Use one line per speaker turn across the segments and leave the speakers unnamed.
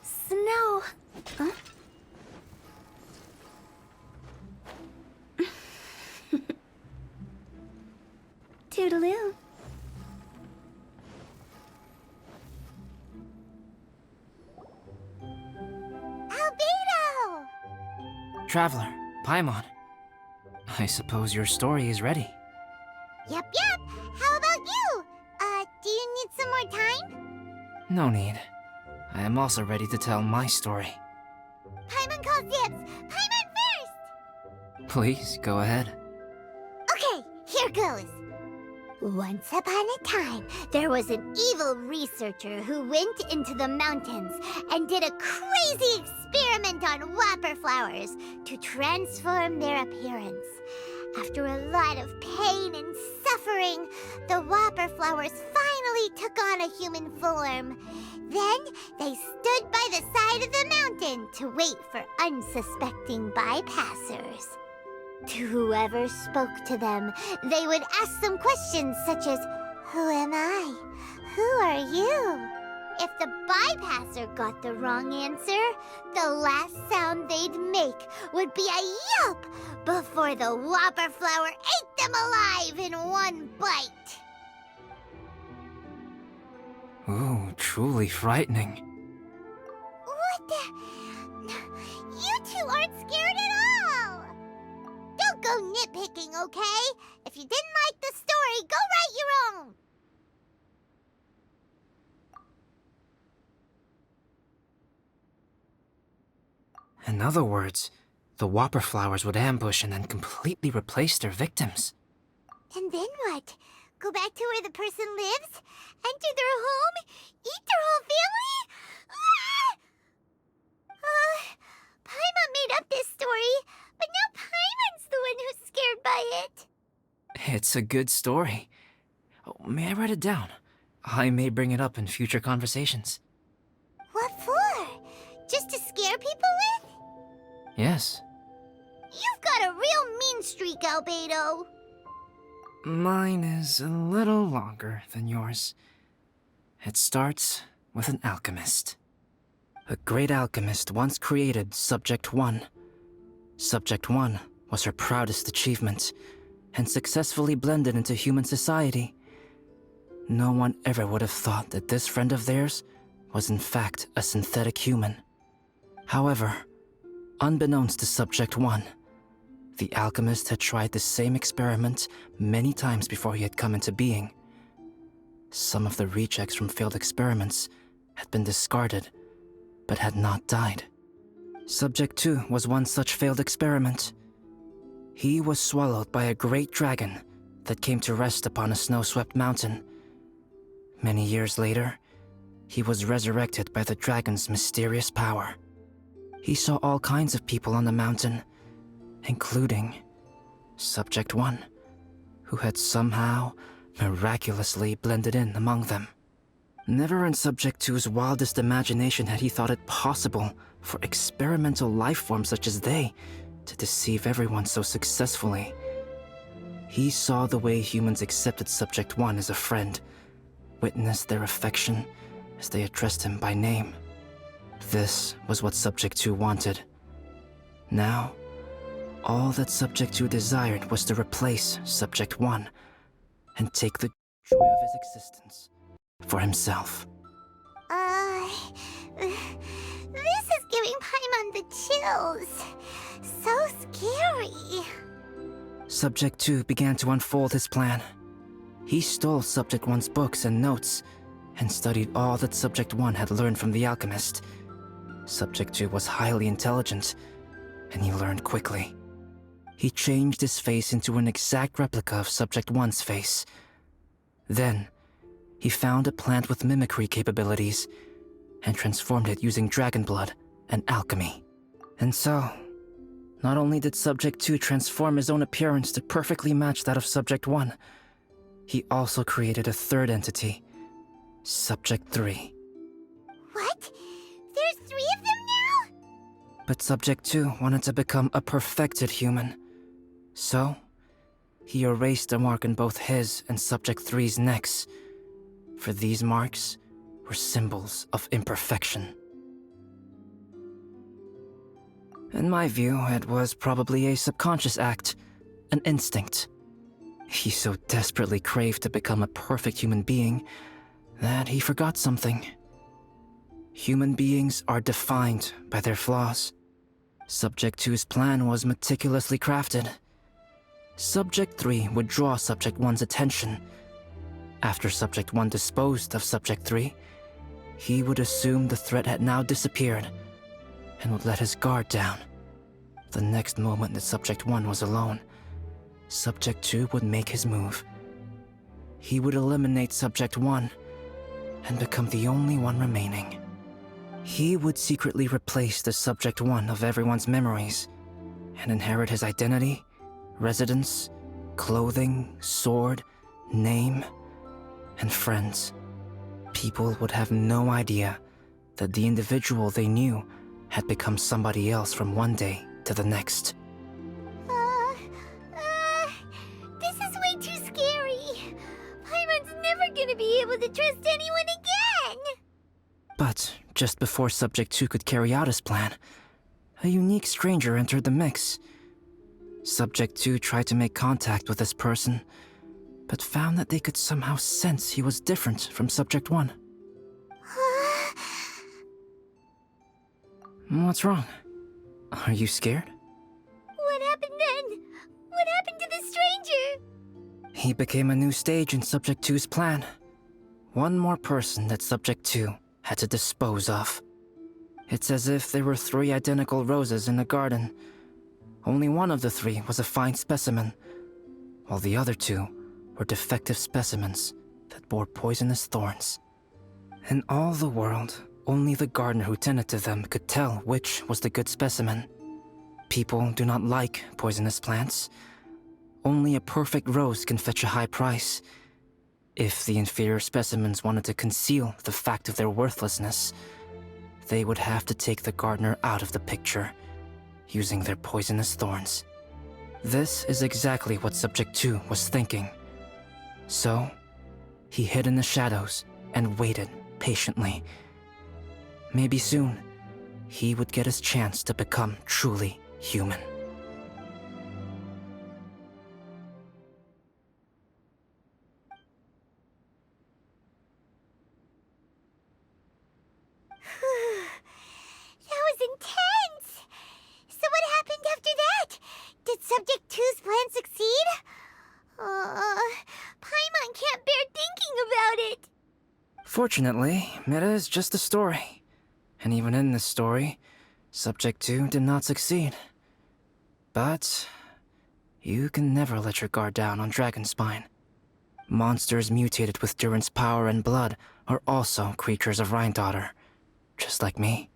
Snow... Huh? Toodaloo.
Albedo!
Traveler, Paimon. I suppose your story is ready.
Yep. How about you? Do you need some more time?
No need. I am also ready to tell my story.
Paimon calls dibs! Paimon first!
Please, go ahead.
Okay, here goes. Once upon a time, there was an evil researcher who went into the mountains and did a crazy experiment on whopper flowers to transform their appearance. After a lot of pain and suffering, the whopper flowers finally took on a human form. Then they stood by the side of the mountain to wait for unsuspecting bypassers. To whoever spoke to them, they would ask some questions such as, "Who am I? Who are you?" If the bypasser got the wrong answer, the last sound they'd make would be a yelp before the whopper flower ate them alive in one bite.
Ooh, truly frightening.
What the? You two aren't scared at all! Don't go nitpicking, okay? If you didn't like the story, go write your own!
In other words, the whopper flowers would ambush and then completely replace their victims.
And then what? Go back to where the person lives? Enter their home? Eat their whole family? Paimon made up this story, but now Paimon's the one who's scared by it.
It's a good story. Oh, may I write it down? I may bring it up in future conversations.
What for? Just to scare people with?
Yes.
You've got a real mean streak, Albedo.
Mine is a little longer than yours. It starts with an alchemist. A great alchemist once created Subject 1. Subject 1 was her proudest achievement, and successfully blended into human society. No one ever would have thought that this friend of theirs was in fact a synthetic human. However, unbeknownst to Subject 1, the alchemist had tried the same experiment many times before he had come into being. Some of the rejects from failed experiments had been discarded, but had not died. Subject 2 was one such failed experiment. He was swallowed by a great dragon that came to rest upon a snow-swept mountain. Many years later, he was resurrected by the dragon's mysterious power. He saw all kinds of people on the mountain, including Subject 1, who had somehow miraculously blended in among them. Never in Subject 2's wildest imagination had he thought it possible for experimental life forms such as they to deceive everyone so successfully. He saw the way humans accepted Subject 1 as a friend, witnessed their affection as they addressed him by name. This was what Subject 2 wanted. Now, all that Subject 2 desired was to replace Subject 1 and take the joy of his existence for himself.
This is giving Paimon the chills. So scary.
Subject 2 began to unfold his plan. He stole Subject 1's books and notes and studied all that Subject 1 had learned from the alchemist. Subject 2 was highly intelligent, and he learned quickly. He changed his face into an exact replica of Subject 1's face. Then, he found a plant with mimicry capabilities and transformed it using dragon blood and alchemy. And so, not only did Subject 2 transform his own appearance to perfectly match that of Subject 1, he also created a third entity, Subject 3.
What? There's 3 of them now?
But Subject 2 wanted to become a perfected human. So, he erased a mark in both his and Subject 3's necks. For these marks were symbols of imperfection. In my view, it was probably a subconscious act, an instinct. He so desperately craved to become a perfect human being that he forgot something. Human beings are defined by their flaws. Subject 2's plan was meticulously crafted. Subject 3 would draw Subject 1's attention. After Subject 1 disposed of Subject 3, he would assume the threat had now disappeared and would let his guard down. The next moment that Subject 1 was alone, Subject 2 would make his move. He would eliminate Subject 1 and become the only one remaining. He would secretly replace the Subject 1 of everyone's memories and inherit his identity, residence, clothing, sword, name, and friends. People would have no idea that the individual they knew had become somebody else from one day to the next.
This is way too scary. Paimon's never gonna be able to trust anyone again.
But just before Subject 2 could carry out his plan, a unique stranger entered the mix. Subject 2 tried to make contact with this person, but found that they could somehow sense he was different from Subject 1. What's wrong? Are you scared?
What happened then? What happened to the stranger?
He became a new stage in Subject 2's plan. One more person that Subject 2 had to dispose of. It's as if there were 3 identical roses in a garden. Only one of the 3 was a fine specimen, while the other 2 were defective specimens that bore poisonous thorns. In all the world, only the gardener who tended to them could tell which was the good specimen. People do not like poisonous plants. Only a perfect rose can fetch a high price. If the inferior specimens wanted to conceal the fact of their worthlessness, they would have to take the gardener out of the picture, using their poisonous thorns. This is exactly what Subject 2 was thinking. So, he hid in the shadows and waited patiently. Maybe soon, he would get his chance to become truly human.
That was intense! So what happened after that? Did Subject 2's plan succeed? Paimon can't bear thinking about it!
Fortunately, it is just a story. And even in this story, Subject 2 did not succeed. But you can never let your guard down on Dragonspine. Monsters mutated with Durin's power and blood are also creatures of Rhine-Daughter, just like me.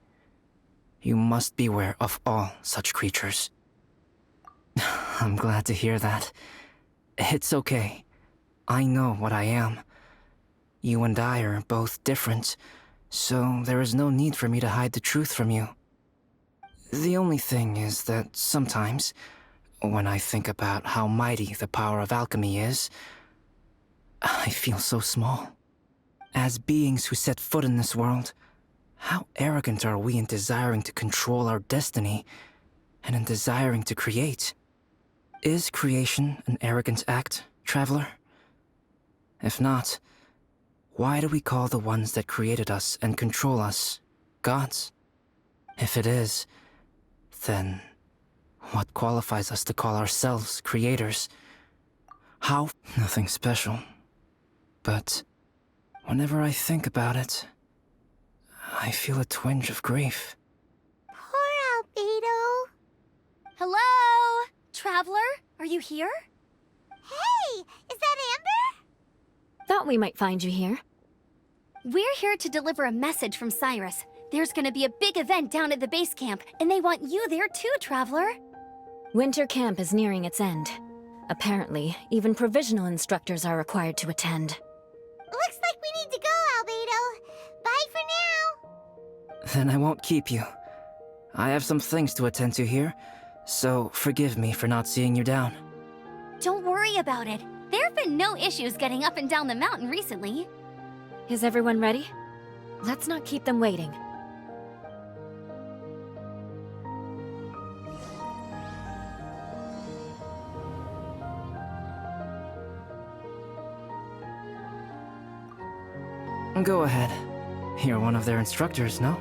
You must beware of all such creatures. I'm glad to hear that. It's okay. I know what I am. You and I are both different, so there is no need for me to hide the truth from you. The only thing is that sometimes, when I think about how mighty the power of alchemy is, I feel so small. As beings who set foot in this world, how arrogant are we in desiring to control our destiny and in desiring to create? Is creation an arrogant act, traveler? If not, why do we call the ones that created us and control us gods? If it is, then what qualifies us to call ourselves creators? How? Nothing special. But whenever I think about it, I feel a twinge of grief.
Poor Albedo.
Hello? Traveler, are you here?
Hey, is that Amber?
Thought we might find you here.
We're here to deliver a message from Cyrus. There's gonna be a big event down at the base camp, and they want you there too, Traveler.
Winter camp is nearing its end. Apparently, even provisional instructors are required to attend.
Looks like we need to go, Albedo. Bye for now.
Then I won't keep you. I have some things to attend to here, so forgive me for not seeing you down.
Don't worry about it. There have been no issues getting up and down the mountain recently.
Is everyone ready? Let's not keep them waiting.
Go ahead. You're one of their instructors, no?